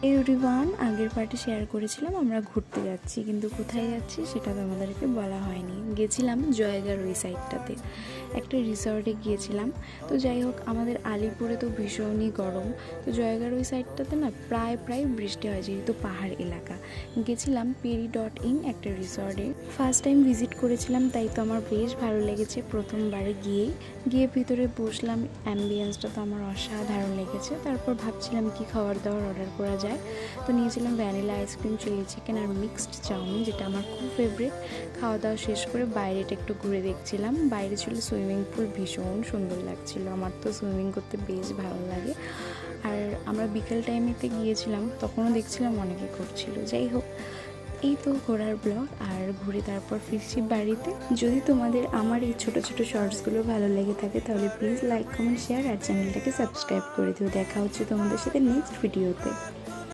Everyone, আগের পার্টে share করেছিলাম আমরা ঘুরতে যাচ্ছি, কিন্তু কোথায় যাচ্ছি সেটা তো আমাদেরকে বলা হয়নি। গেছিলাম জয়গার ওই সাইডটাতে একটা রিসর্টে গিয়েছিলাম। তো যাই হোক, আমাদের আলিপুরে তো ভীষণই গরম, তো জয়গার ওই সাইডটাতে না প্রায় বৃষ্টি হয়, যেহেতু পাহাড় এলাকা। গেছিলাম পেরি.ইন একটা রিসর্টে, ফার্স্ট টাইম ভিজিট করেছিলাম, তাই তো আমার বেশ ভালো লেগেছে। প্রথমবারে গিয়ে ভিতরে বসলাম, অ্যাম্বিয়েন্সটা তো আমার অসাধারণ লেগেছে। তারপর ভাবছিলাম কি খাবার দাবার অর্ডার করা যায়, তো নিয়েছিলাম ভ্যানিলা আইসক্রিম, চিলি চিকেন আর মিক্সড চাউমিন, যেটা আমার খুব ফেভারিট। খাওয়া দাওয়া শেষ করে বাইরেটা একটু ঘুরে দেখছিলাম। বাইরে ছিল সুইমিং পুল, ভীষণ সুন্দর লাগছিল, আমার তো সুইমিং করতে বেশ ভালো লাগে। আর আমরা বিকেল টাইমেতে গিয়েছিলাম, তখনও দেখছিলাম অনেকে করছিল। যাই হোক, এই তো ঘোরার ব্লগ, আর ঘুরে তারপর ফিরছি বাড়িতে। যদি তোমাদের আমার এই ছোট ছোট শর্টসগুলো ভালো লেগে থাকে, তাহলে প্লিজ লাইক, কমেন্ট, শেয়ার আর চ্যানেলটাকে সাবস্ক্রাইব করে দিও। দেখা হচ্ছে তোমাদের সাথে নেক্সট ভিডিওতে।